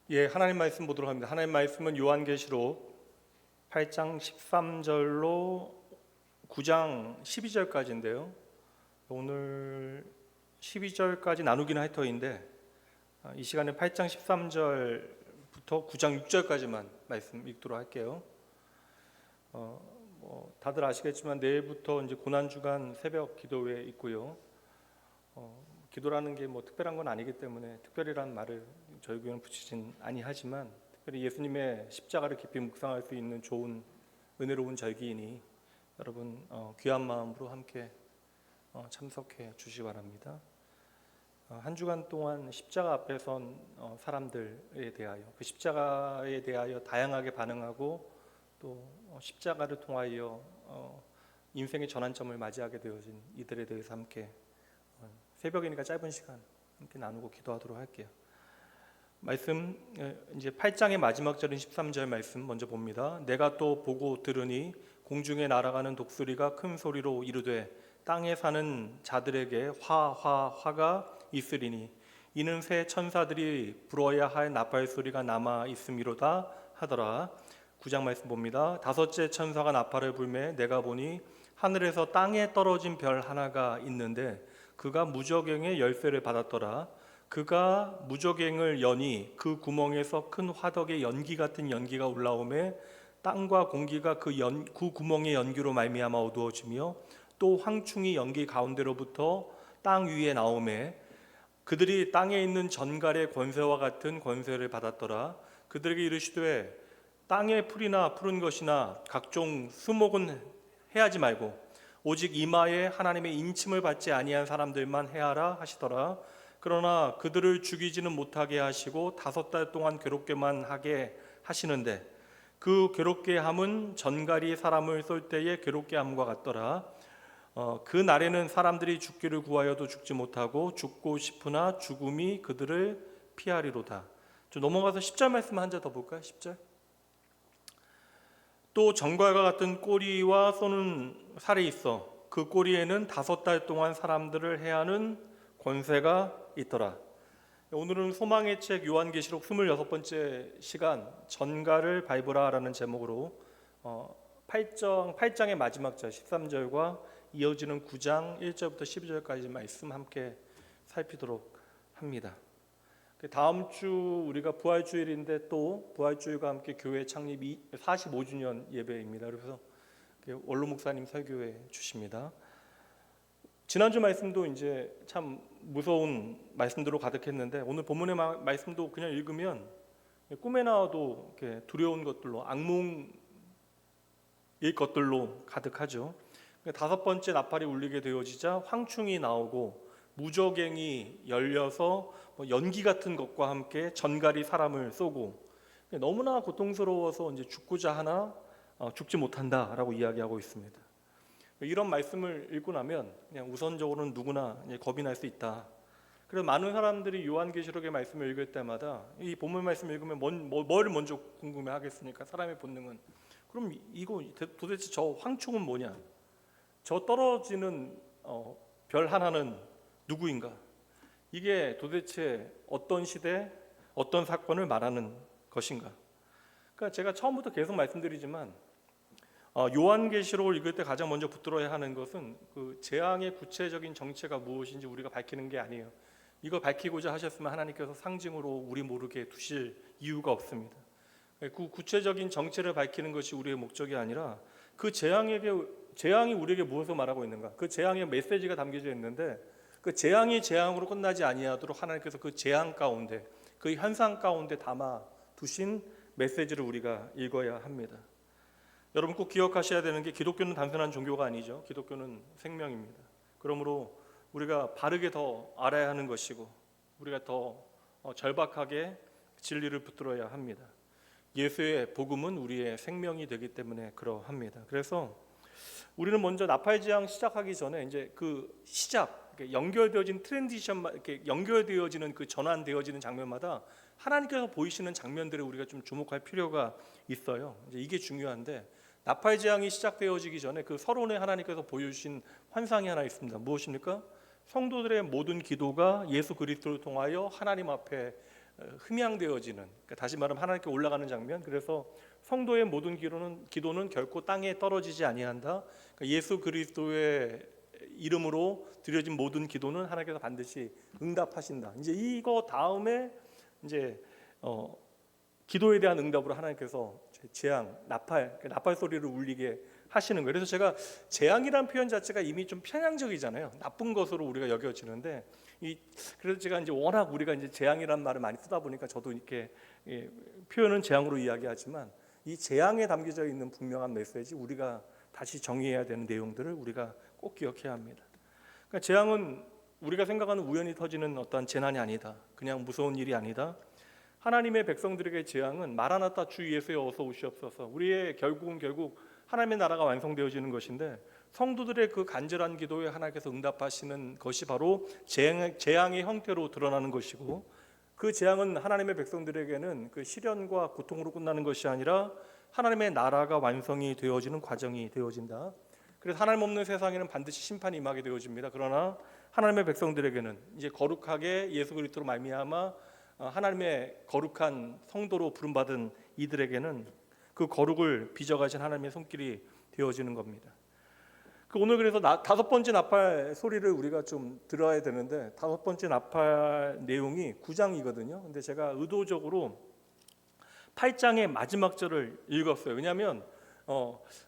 예, 하나님 말씀 보도록 합니다. 하나님 말씀은 요한계시록 8장 13절로 9장 12절까지인데요. 오늘 12절까지 나누기는 할 터인데 이 시간에 8장 13절부터 9장 6절까지만 말씀 읽도록 할게요. 다들 아시겠지만 내일부터 이제 고난주간 새벽 기도회 있고요. 기도라는 게 특별한 건 아니기 때문에 특별이라는 말을 저희 교회는 붙이진 아니하지만 특별히 예수님의 십자가를 깊이 묵상할 수 있는 좋은 은혜로운 절기이니 여러분 귀한 마음으로 함께 참석해 주시기 바랍니다. 한 주간 동안 십자가 앞에 선 사람들에 대하여 그 십자가에 대하여 다양하게 반응하고 또 십자가를 통하여 인생의 전환점을 맞이하게 되어진 이들에 대해서 함께 새벽이니까 짧은 시간 함께 나누고 기도하도록 할게요. 말씀 이제 8장의 마지막 절인 13절 말씀 먼저 봅니다. 내가 또 보고 들으니 공중에 날아가는 독수리가 큰 소리로 이르되 땅에 사는 자들에게 화가 있으리니 이는 새 천사들이 불어야 할 나팔 소리가 남아 있음이로다 하더라. 9장 말씀 봅니다. 다섯째 천사가 나팔을 불매 내가 보니 하늘에서 땅에 떨어진 별 하나가 있는데 그가 무저갱의 열쇠를 받았더라. 그가 무저갱을 여니 그 구멍에서 큰 화덕의 연기 같은 연기가 올라오매 땅과 공기가 그 구멍의 연기로 말미암아 어두워지며 또 황충이 연기 가운데로부터 땅 위에 나오매 그들이 땅에 있는 전갈의 권세와 같은 권세를 받았더라. 그들에게 이르시되 땅의 풀이나 푸른 것이나 각종 수목은 해하지 말고 오직 이마에 하나님의 인침을 받지 아니한 사람들만 해하라 하시더라. 그러나 그들을 죽이지는 못하게 하시고 5달 동안 괴롭게만 하게 하시는데 그 괴롭게 함은 전갈이 사람을 쏠 때의 괴롭게 함과 같더라. 그 날에는 사람들이 죽기를 구하여도 죽지 못하고 죽고 싶으나 죽음이 그들을 피하리로다. 좀 넘어가서 10절 말씀 한 절 더 볼까요? 10절. 또 전갈과 같은 꼬리와 쏘는 살이 있어 그 꼬리에는 5달 동안 사람들을 해하는 권세가 있더라. 오늘은 소망의 책 요한계시록 26번째 시간 전갈을 밟으라라는 제목으로 8장의 마지막 절 13절과 이어지는 9장 1절부터 12절까지 말씀 함께 살피도록 합니다. 다음 주 우리가 부활주일인데 또 부활주일과 함께 교회 창립 45주년 예배입니다. 그래서 원로 목사님 설교해 주십니다. 지난주 말씀도 이제 참 무서운 말씀들로 가득했는데 오늘 본문의 말씀도 그냥 읽으면 꿈에 나와도 이렇게 두려운 것들로 악몽일 것들로 가득하죠. 5번째 나팔이 울리게 되어지자 황충이 나오고 무저갱이 열려서 연기 같은 것과 함께 전갈이 사람을 쏘고 너무나 고통스러워서 이제 죽고자 하나 죽지 못한다라고 이야기하고 있습니다. 이런 말씀을 읽고 나면 그냥 우선적으로는 누구나 겁이 날 수 있다. 그래서 많은 사람들이 요한계시록의 말씀을 읽을 때마다 이 본문 말씀을 읽으면 뭘 먼저 궁금해하겠습니까? 사람의 본능은 그럼 이거 도대체 저 황충은 뭐냐? 저 떨어지는 별 하나는 누구인가? 이게 도대체 어떤 시대, 어떤 사건을 말하는 것인가? 그러니까 제가 처음부터 계속 말씀드리지만 요한계시록을 읽을 때 가장 먼저 붙들어야 하는 것은 그 재앙의 구체적인 정체가 무엇인지 우리가 밝히는 게 아니에요. 이걸 밝히고자 하셨으면 하나님께서 상징으로 우리 모르게 두실 이유가 없습니다. 그 구체적인 정체를 밝히는 것이 우리의 목적이 아니라 그 재앙이 우리에게 무엇을 말하고 있는가? 그 재앙의 메시지가 담겨져 있는데 그 재앙이 재앙으로 끝나지 아니하도록 하나님께서 그 재앙 가운데 그 현상 가운데 담아 두신 메시지를 우리가 읽어야 합니다. 여러분 꼭 기억하셔야 되는 게 기독교는 단순한 종교가 아니죠. 기독교는 생명입니다. 그러므로 우리가 바르게 더 알아야 하는 것이고 우리가 더 절박하게 진리를 붙들어야 합니다. 예수의 복음은 우리의 생명이 되기 때문에 그러합니다. 그래서 우리는 먼저 나팔지향 시작하기 전에 이제 그 시작 연결되어진 트랜지션 이렇게 연결되어지는 그 전환되어지는 장면마다 하나님께서 보이시는 장면들에 우리가 좀 주목할 필요가 있어요. 이제 이게 중요한데 나팔지향이 시작되어지기 전에 그 서론에 하나님께서 보여주신 환상이 하나 있습니다. 무엇입니까? 성도들의 모든 기도가 예수 그리스도를 통하여 하나님 앞에 흠양되어지는, 그러니까 다시 말하면 하나님께 올라가는 장면. 그래서 성도의 모든 기도는 결코 땅에 떨어지지 아니한다. 그러니까 예수 그리스도의 이름으로 드려진 모든 기도는 하나님께서 반드시 응답하신다. 이제 이거 다음에 이제 기도에 대한 응답으로 하나님께서 재앙, 나팔 소리를 울리게 하시는 거예요. 그래서 제가 재앙이라는 표현 자체가 이미 좀 편향적이잖아요. 나쁜 것으로 우리가 여겨지는데, 그래서 제가 이제 워낙 우리가 이제 재앙이라는 말을 많이 쓰다 보니까 저도 이렇게 표현은 재앙으로 이야기하지만 이 재앙에 담겨져 있는 분명한 메시지, 우리가 다시 정의해야 되는 내용들을 우리가 꼭 기억해야 합니다. 그러니까 재앙은 우리가 생각하는 우연히 터지는 어떤 재난이 아니다. 그냥 무서운 일이 아니다. 하나님의 백성들에게 재앙은 마라나타 주 예수여 어서 오시옵소서, 우리의 결국 하나님의 나라가 완성되어지는 것인데, 성도들의 그 간절한 기도에 하나님께서 응답하시는 것이 바로 재앙의 형태로 드러나는 것이고, 그 재앙은 하나님의 백성들에게는 그 시련과 고통으로 끝나는 것이 아니라 하나님의 나라가 완성이 되어지는 과정이 되어진다. 그래서 하나님 없는 세상에는 반드시 심판이 임하게 되어집니다. 그러나 하나님의 백성들에게는 이제 거룩하게 예수 그리스도로 말미암아 하나님의 거룩한 성도로 부름받은 이들에게는 그 거룩을 빚어가신 하나님의 손길이 되어지는 겁니다. 오늘 그래서 다섯 번째 나팔 소리를 우리가 좀 들어야 되는데, 다섯 번째 나팔 내용이 9장이거든요. 근데 제가 의도적으로 8장의 마지막 절을 읽었어요. 왜냐하면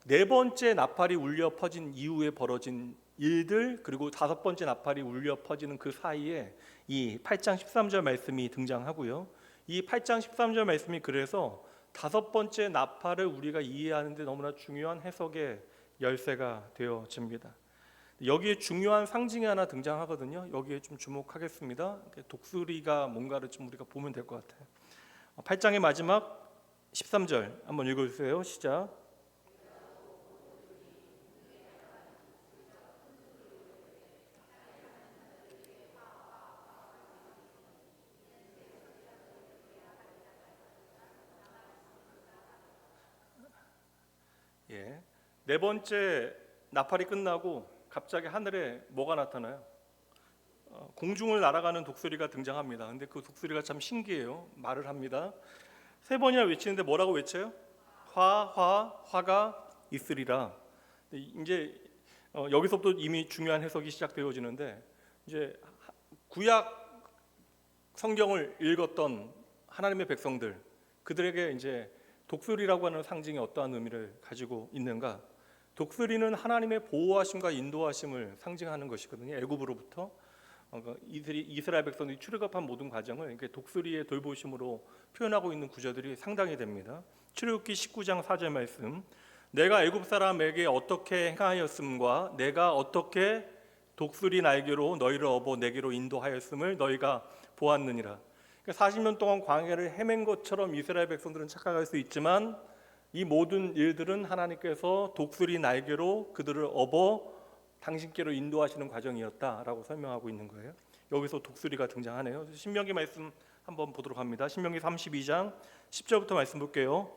네 번째 나팔이 울려 퍼진 이후에 벌어진 일들, 그리고 다섯 번째 나팔이 울려 퍼지는 그 사이에 이 8장 13절 말씀이 등장하고요. 이 8장 13절 말씀이 그래서 다섯 번째 나팔을 우리가 이해하는 데 너무나 중요한 해석의 열쇠가 되어집니다. 여기에 중요한 상징이 하나 등장하거든요. 여기에 좀 주목하겠습니다. 독수리가 뭔가를 좀 우리가 보면 될 것 같아요. 8장의 마지막 13절 한번 읽어주세요. 시작. 네 번째 나팔이 끝나고 갑자기 하늘에 뭐가 나타나요? 공중을 날아가는 독수리가 등장합니다. 근데 그 독수리가 참 신기해요. 말을 합니다. 세 번이나 외치는데 뭐라고 외쳐요? 화가 있으리라. 이제 여기서부터 이미 중요한 해석이 시작되어지는데, 이제 구약 성경을 읽었던 하나님의 백성들, 그들에게 이제 독수리라고 하는 상징이 어떠한 의미를 가지고 있는가? 독수리는 하나님의 보호하심과 인도하심을 상징하는 것이거든요. 애굽으로부터 이스라엘 백성들이 출애굽한 모든 과정을 이렇게 독수리의 돌보심으로 표현하고 있는 구절들이 상당히 됩니다. 출애굽기 19장 4절 말씀, 내가 애굽 사람에게 어떻게 행하였음과 내가 어떻게 독수리 날개로 너희를 업어 내게로 인도하였음을 너희가 보았느니라. 40년 동안 광야를 헤맨 것처럼 이스라엘 백성들은 착각할 수 있지만, 이 모든 일들은 하나님께서 독수리 날개로 그들을 업어 당신께로 인도하시는 과정이었다라고 설명하고 있는 거예요. 여기서 독수리가 등장하네요. 신명기 말씀 한번 보도록 합니다. 신명기 32장 10절부터 말씀 볼게요.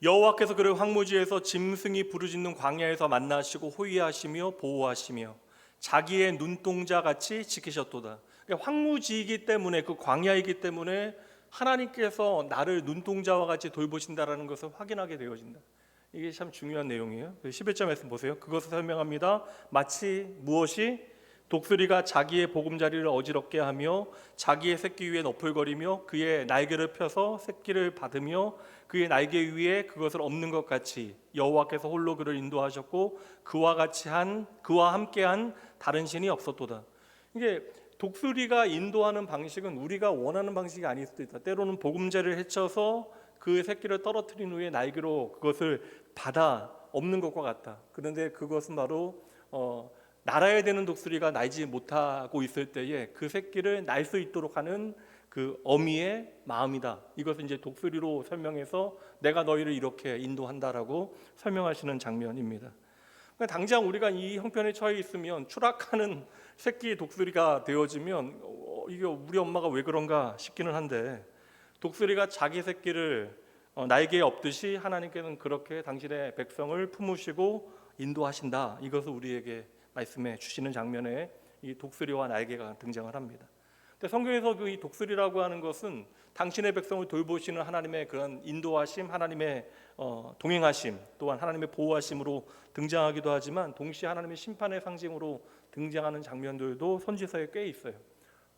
여호와께서 그를 황무지에서 짐승이 부르짖는 광야에서 만나시고 호위하시며 보호하시며 자기의 눈동자 같이 지키셨도다. 그러니까 황무지이기 때문에, 그 광야이기 때문에 하나님께서 나를 눈동자와 같이 돌보신다라는 것을 확인하게 되어진다. 이게 참 중요한 내용이에요. 11절 말씀 보세요. 그것을 설명합니다. 마치 무엇이? 독수리가 자기의 보금자리를 어지럽게 하며 자기의 새끼 위에 너풀거리며 그의 날개를 펴서 새끼를 받으며 그의 날개 위에 그것을 엎는 것 같이 여호와께서 홀로 그를 인도하셨고 그와 함께한 다른 신이 없었도다. 이게 독수리가 인도하는 방식은 우리가 원하는 방식이 아닐 수도 있다. 때로는 보금자리를 헤쳐서 그 새끼를 떨어뜨린 후에 날개로 그것을 받아 엎는 것과 같다. 그런데 그것은 바로 날아야 되는 독수리가 날지 못하고 있을 때에 그 새끼를 날 수 있도록 하는 그 어미의 마음이다. 이것을 이제 독수리로 설명해서 내가 너희를 이렇게 인도한다라고 설명하시는 장면입니다. 그러니까 당장 우리가 이 형편에 처해 있으면, 추락하는 새끼 독수리가 되어지면 이게 우리 엄마가 왜 그런가 싶기는 한데, 독수리가 자기 새끼를 날개에 엎듯이 하나님께서는 그렇게 당신의 백성을 품으시고 인도하신다. 이것을 우리에게 말씀해 주시는 장면에 이 독수리와 날개가 등장을 합니다. 성경에서 그 이 독수리라고 하는 것은 당신의 백성을 돌보시는 하나님의 그런 인도하심, 하나님의 동행하심, 또한 하나님의 보호하심으로 등장하기도 하지만 동시에 하나님의 심판의 상징으로 등장하는 장면들도 선지서에 꽤 있어요.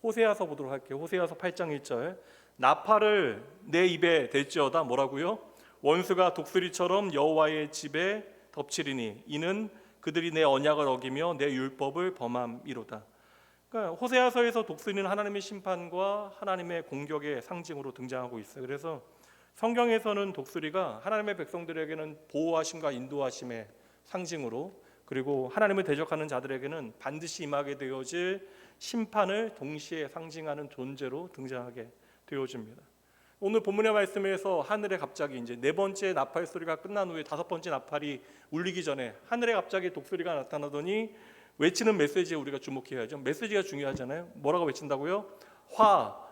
호세아서 보도록 할게요. 호세아서 8장 1절. 나팔을 내 입에 댈지어다. 뭐라고요? 원수가 독수리처럼 여호와의 집에 덮치리니 이는 그들이 내 언약을 어기며 내 율법을 범함이로다. 그러니까 호세아서에서 독수리는 하나님의 심판과 하나님의 공격의 상징으로 등장하고 있어요. 그래서 성경에서는 독수리가 하나님의 백성들에게는 보호하심과 인도하심의 상징으로, 그리고 하나님을 대적하는 자들에게는 반드시 임하게 되어질 심판을 동시에 상징하는 존재로 등장하게 되어집니다. 오늘 본문의 말씀에서 하늘에 갑자기 이제 네 번째 나팔 소리가 끝난 후에 다섯 번째 나팔이 울리기 전에 하늘에 갑자기 독수리가 나타나더니 외치는 메시지에 우리가 주목해야죠. 메시지가 중요하잖아요. 뭐라고 외친다고요? 화.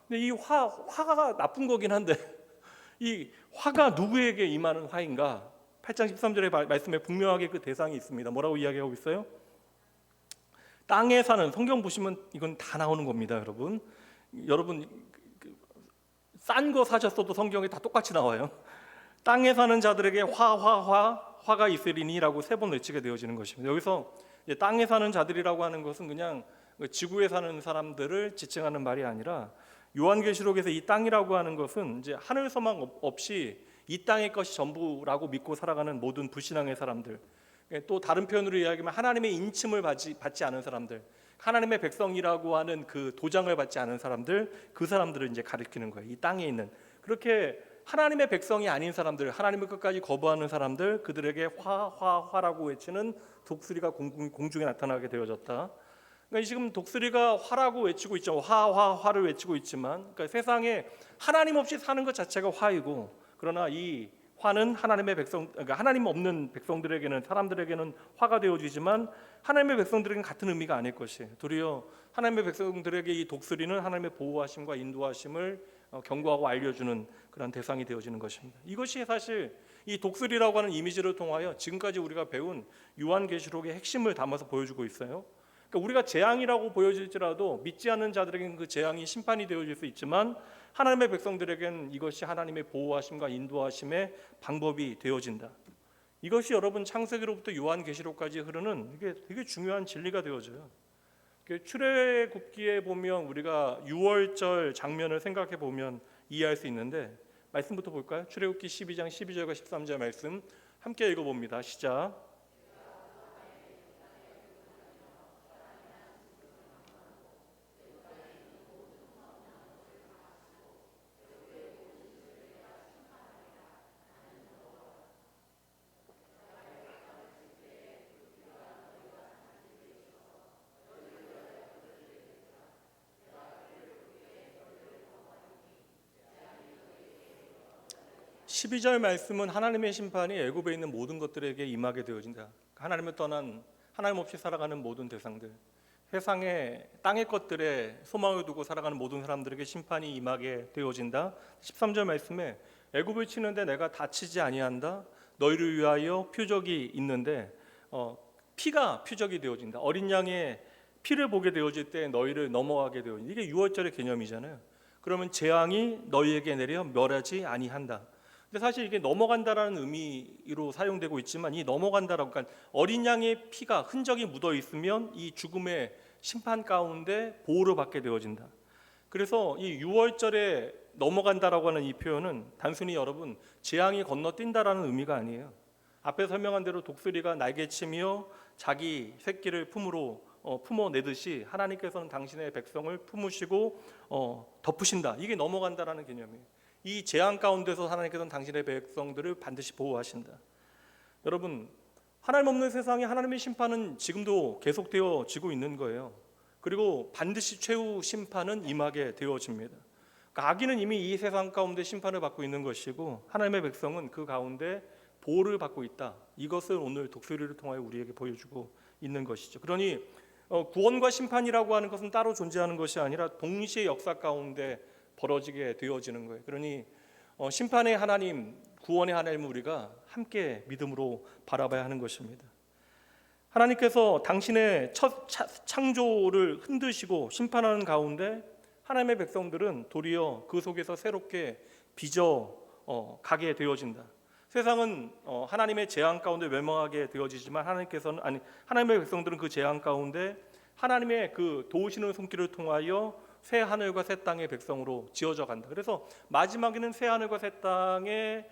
근데 이 화가 나쁜 거긴 한데 이 화가 누구에게 임하는 화인가? 8장 13절의 말씀에 분명하게 그 대상이 있습니다. 뭐라고 이야기하고 있어요? 땅에 사는, 성경 보시면 이건 다 나오는 겁니다, 여러분. 싼 거 사셨어도 성경에 다 똑같이 나와요. 땅에 사는 자들에게 화가 있으리니라고 세 번 외치게 되어지는 것입니다. 여기서 땅에 사는 자들이라고 하는 것은 그냥 지구에 사는 사람들을 지칭하는 말이 아니라 요한계시록에서 이 땅이라고 하는 것은 이제 하늘 소망 없이 이 땅의 것이 전부라고 믿고 살아가는 모든 불신앙의 사람들, 또 다른 표현으로 이야기하면 하나님의 인침을 받지 않은 사람들, 하나님의 백성이라고 하는 그 도장을 받지 않은 사람들, 그 사람들을 이제 가리키는 거예요. 이 땅에 있는 그렇게 하나님의 백성이 아닌 사람들, 하나님을 끝까지 거부하는 사람들, 그들에게 화라고 외치는 독수리가 공중에 나타나게 되어졌다. 그러니까 지금 독수리가 화라고 외치고 있죠. 화를 외치고 있지만, 그러니까 세상에 하나님 없이 사는 것 자체가 화이고, 그러나 이 화는 하나님의 백성, 그러니까 하나님 없는 백성들에게는, 사람들에게는 화가 되어지지만 하나님의 백성들에게는 같은 의미가 아닐 것이에요. 도리어 하나님의 백성들에게 이 독수리는 하나님의 보호하심과 인도하심을 경고하고 알려주는 그런 대상이 되어지는 것입니다. 이것이 사실 이 독수리라고 하는 이미지를 통하여 지금까지 우리가 배운 요한계시록의 핵심을 담아서 보여주고 있어요. 그러니까 우리가 재앙이라고 보여질지라도 믿지 않는 자들에게는 그 재앙이 심판이 되어질 수 있지만 하나님의 백성들에게는 이것이 하나님의 보호하심과 인도하심의 방법이 되어진다. 이것이 여러분 창세기로부터 요한계시록까지 흐르는 이게 되게 중요한 진리가 되어져요. 출애굽기에 보면 우리가 6월절 장면을 생각해 보면 이해할 수 있는데, 말씀부터 볼까요? 출애굽기 12장 12절과 13절 말씀 함께 읽어봅니다. 시작. 십이 절 말씀은 하나님의 심판이 애굽에 있는 모든 것들에게 임하게 되어진다. 하나님을 떠난, 하나님 없이 살아가는 모든 대상들, 세상의 땅의 것들에 소망을 두고 살아가는 모든 사람들에게 심판이 임하게 되어진다. 13절 말씀에 애굽을 치는데 내가 다치지 아니한다. 너희를 위하여 표적이 있는데 피가 표적이 되어진다. 어린 양의 피를 보게 되어질 때 너희를 넘어가게 되어진다. 이게 6월절의 개념이잖아요. 그러면 재앙이 너희에게 내려 멸하지 아니한다. 근데 사실 이게 넘어간다라는 의미로 사용되고 있지만, 이 넘어간다라고, 그러니까 어린 양의 피가 흔적이 묻어 있으면 이 죽음의 심판 가운데 보호를 받게 되어진다. 그래서 이 6월절에 넘어간다라고 하는 이 표현은 단순히 여러분 재앙이 건너뛴다라는 의미가 아니에요. 앞에 설명한 대로 독수리가 날개치며 자기 새끼를 품어내듯이 하나님께서는 당신의 백성을 품으시고 덮으신다. 이게 넘어간다라는 개념이에요. 이 재앙 가운데서 하나님께서는 당신의 백성들을 반드시 보호하신다. 여러분, 하나님 없는 세상에 하나님의 심판은 지금도 계속되어지고 있는 거예요. 그리고 반드시 최후 심판은 임하게 되어집니다. 그러니까 악인은 이미 이 세상 가운데 심판을 받고 있는 것이고 하나님의 백성은 그 가운데 보호를 받고 있다. 이것을 오늘 독수리를 통하여 우리에게 보여주고 있는 것이죠. 그러니 구원과 심판이라고 하는 것은 따로 존재하는 것이 아니라 동시에 역사 가운데 벌어지게 되어지는 거예요. 그러니 심판의 하나님, 구원의 하나님을 우리가 함께 믿음으로 바라봐야 하는 것입니다. 하나님께서 당신의 첫 창조를 흔드시고 심판하는 가운데 하나님의 백성들은 도리어 그 속에서 새롭게 빚어 가게 되어진다. 세상은 하나님의 재앙 가운데 멸망하게 되어지지만 하나님의 백성들은 그 재앙 가운데 하나님의 그 도우시는 손길을 통하여 새 하늘과 새 땅의 백성으로 지어져 간다. 그래서 마지막에는 새 하늘과 새 땅의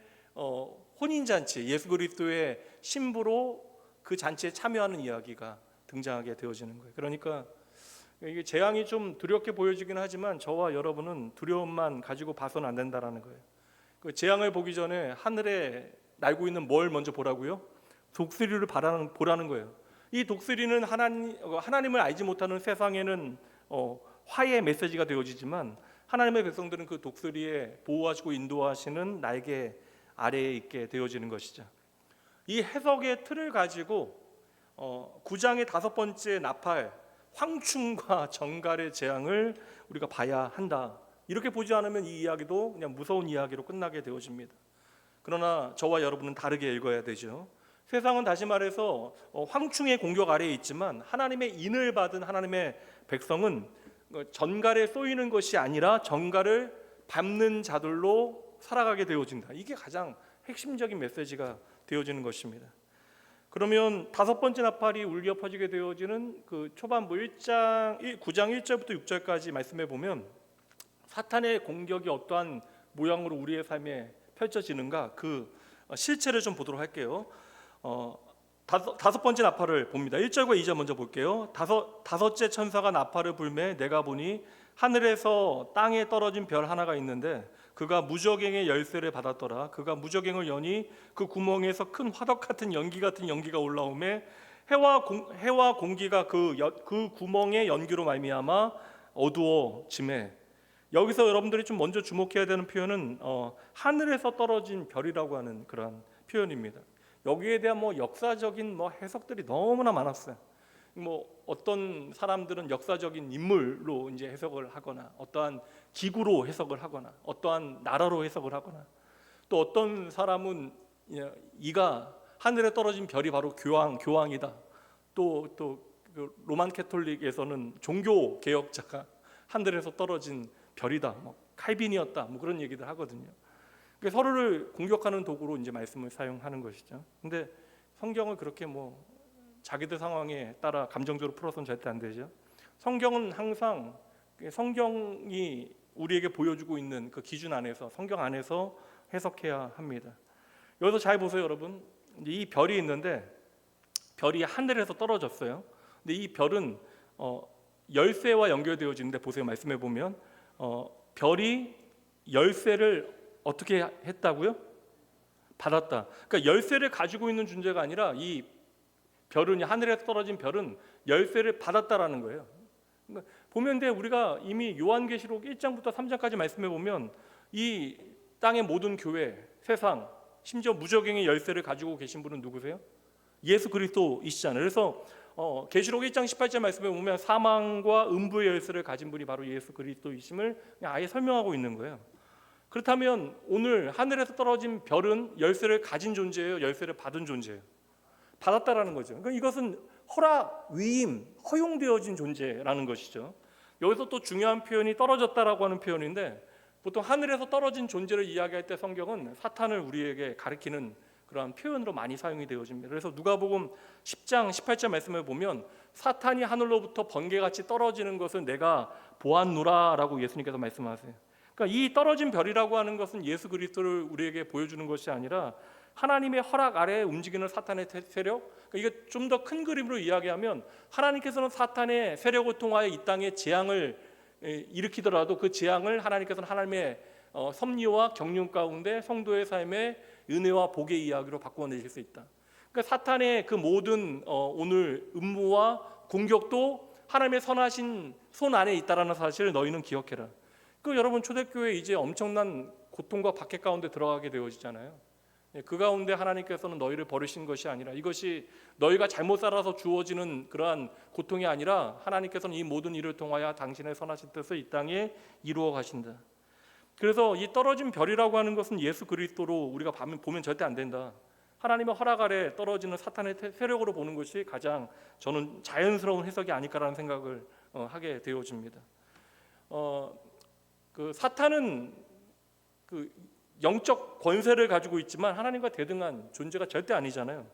혼인잔치, 예수 그리스도의 신부로 그 잔치에 참여하는 이야기가 등장하게 되어지는 거예요. 그러니까 이게 재앙이 좀 두렵게 보여지긴 하지만 저와 여러분은 두려움만 가지고 봐서는 안 된다라는 거예요. 그 재앙을 보기 전에 하늘에 날고 있는 뭘 먼저 보라고요? 독수리를 보라는 거예요. 이 독수리는 하나님을 알지 못하는 세상에는 화해의 메시지가 되어지지만 하나님의 백성들은 그 독수리에 보호하시고 인도하시는 날개 아래에 있게 되어지는 것이죠. 이 해석의 틀을 가지고 9장의 5번째 나팔, 황충과 정갈의 재앙을 우리가 봐야 한다. 이렇게 보지 않으면 이 이야기도 그냥 무서운 이야기로 끝나게 되어집니다. 그러나 저와 여러분은 다르게 읽어야 되죠. 세상은 다시 말해서 황충의 공격 아래에 있지만 하나님의 인을 받은 하나님의 백성은 전갈에 쏘이는 것이 아니라 전갈을 밟는 자들로 살아가게 되어진다. 이게 가장 핵심적인 메시지가 되어지는 것입니다. 그러면 5번째 나팔이 울려 퍼지게 되어지는 그 초반부 9장 1절부터 6절까지 말씀해 보면 사탄의 공격이 어떠한 모양으로 우리의 삶에 펼쳐지는가 그 실체를 좀 보도록 할게요. 5번째 나팔을 봅니다. 1절과 2절 먼저 볼게요. 다섯째 천사가 나팔을 불매 내가 보니 하늘에서 땅에 떨어진 별 하나가 있는데 그가 무저갱의 열쇠를 받았더라. 그가 무저갱을 여니 그 구멍에서 큰 화덕 같은 연기가 올라오매 해와 공기가 그 구멍의 연기로 말미암아 어두워지매. 여기서 여러분들이 좀 먼저 주목해야 되는 표현은 하늘에서 떨어진 별이라고 하는 그런 표현입니다. 여기에 대한 역사적인 해석들이 너무나 많았어요. 어떤 사람들은 역사적인 인물로 이제 해석을 하거나 어떠한 기구로 해석을 하거나 어떠한 나라로 해석을 하거나 또 어떤 사람은 이가 하늘에 떨어진 별이 바로 교황이다. 또 로만 캐톨릭에서는 종교 개혁자가 하늘에서 떨어진 별이다. 칼빈이었다. 그런 얘기들 하거든요. 서로를 공격하는 도구로 이제 말씀을 사용하는 것이죠. 근데 성경을 그렇게 자기들 상황에 따라 감정적으로 풀어서는 절대 안 되죠. 성경은 항상 성경이 우리에게 보여주고 있는 그 기준 안에서 성경 안에서 해석해야 합니다. 여기서 잘 보세요, 여러분. 이 별이 있는데 별이 하늘에서 떨어졌어요. 근데 이 별은 열쇠와 연결되어지는데 보세요, 말씀해 보면 별이 열쇠를 어떻게 했다고요? 받았다. 그러니까 열쇠를 가지고 있는 존재가 아니라 이 별은 하늘에서 떨어진 별은 열쇠를 받았다라는 거예요. 그러니까 보면 우리가 이미 요한계시록 1장부터 3장까지 말씀해 보면 이 땅의 모든 교회, 세상, 심지어 무저갱의 열쇠를 가지고 계신 분은 누구세요? 예수 그리스도이시잖아요. 그래서 계시록 1장 18절 말씀에 보면 사망과 음부의 열쇠를 가진 분이 바로 예수 그리스도이심을 아예 설명하고 있는 거예요. 그렇다면 오늘 하늘에서 떨어진 별은 열쇠를 가진 존재예요, 열쇠를 받은 존재예요? 받았다라는 거죠. 그러니까 이것은 허락, 위임, 허용되어진 존재라는 것이죠. 여기서 또 중요한 표현이 떨어졌다라고 하는 표현인데 보통 하늘에서 떨어진 존재를 이야기할 때 성경은 사탄을 우리에게 가리키는 그러한 표현으로 많이 사용이 되어집니다. 그래서 누가복음 10장 18절 말씀을 보면 사탄이 하늘로부터 번개같이 떨어지는 것을 내가 보았노라라고 예수님께서 말씀하세요. 그러니까 이 떨어진 별이라고 하는 것은 예수 그리스도를 우리에게 보여주는 것이 아니라 하나님의 허락 아래에 움직이는 사탄의 세력. 그러니까 이게 좀 더 큰 그림으로 이야기하면 하나님께서는 사탄의 세력을 통하여 이 땅에 재앙을 일으키더라도 그 재앙을 하나님께서는 하나님의 섭리와 경륜 가운데 성도의 삶에 은혜와 복의 이야기로 바꾸어내실 수 있다. 그러니까 사탄의 그 모든 오늘 음모와 공격도 하나님의 선하신 손 안에 있다라는 사실을 너희는 기억해라. 여러분 초대교회 이제 엄청난 고통과 박해 가운데 들어가게 되어지잖아요. 그 가운데 하나님께서는 너희를 버리신 것이 아니라 이것이 너희가 잘못 살아서 주어지는 그러한 고통이 아니라 하나님께서는 이 모든 일을 통하여 당신의 선하신 뜻을 이 땅에 이루어 가신다. 그래서 이 떨어진 별이라고 하는 것은 예수 그리스도로 우리가 보면 절대 안 된다. 하나님의 허락 아래 떨어지는 사탄의 세력으로 보는 것이 가장 저는 자연스러운 해석이 아닐까라는 생각을 하게 되어집니다. 그 사탄은 그 영적 권세를 가지고 있지만 하나님과 대등한 존재가 절대 아니잖아요.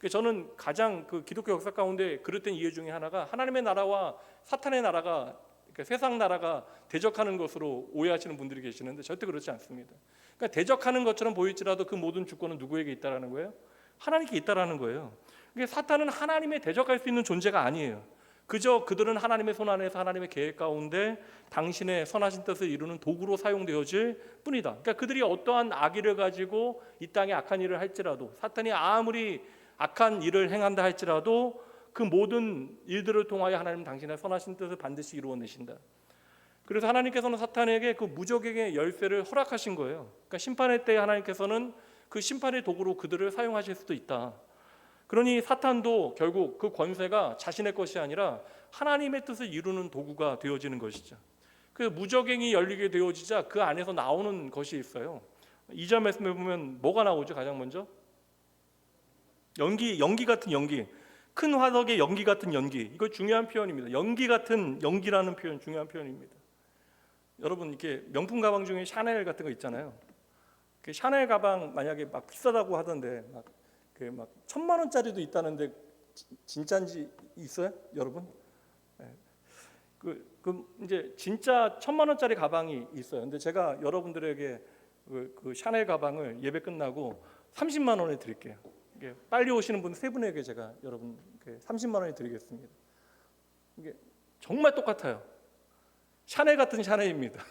저는 가장 그 기독교 역사 가운데 그릇된 이해 중에 하나가 하나님의 나라와 사탄의 나라가, 그러니까 세상 나라가 대적하는 것으로 오해하시는 분들이 계시는데 절대 그렇지 않습니다. 그러니까 대적하는 것처럼 보일지라도 그 모든 주권은 누구에게 있다라는 거예요? 하나님께 있다라는 거예요. 그러니까 사탄은 하나님의 대적할 수 있는 존재가 아니에요. 그저 그들은 하나님의 손 안에서 하나님의 계획 가운데 당신의 선하신 뜻을 이루는 도구로 사용되어질 뿐이다. 그러니까 그들이 어떠한 악의를 가지고 이 땅에 악한 일을 할지라도, 사탄이 아무리 악한 일을 행한다 할지라도 그 모든 일들을 통하여 하나님은 당신의 선하신 뜻을 반드시 이루어내신다. 그래서 하나님께서는 사탄에게 그 무적에게 열쇠를 허락하신 거예요. 그러니까 심판의 때에 하나님께서는 그 심판의 도구로 그들을 사용하실 수도 있다. 그러니 사탄도 결국 그 권세가 자신의 것이 아니라 하나님의 뜻을 이루는 도구가 되어지는 것이죠. 그 무적행이 열리게 되어지자 그 안에서 나오는 것이 있어요. 2절 말씀에 보면 뭐가 나오죠? 가장 먼저 연기 같은 연기, 큰 화덕의 연기 같은 연기. 이거 중요한 표현입니다. 연기 같은 연기라는 표현 중요한 표현입니다. 여러분 이렇게 명품 가방 중에 샤넬 같은 거 있잖아요. 그 샤넬 가방 만약에 막 비싸다고 하던데 막 1,000만 원짜리도 있다는데 진짜인지 있어요, 여러분? 네. 그 이제 진짜 1,000만 원짜리 가방이 있어요. 근데 제가 여러분들에게 그 샤넬 가방을 예배 끝나고 30만 원에 드릴게요. 이게 빨리 오시는 분 세 분에게 제가 여러분 30만 원에 드리겠습니다. 이게 정말 똑같아요. 샤넬 같은 샤넬입니다.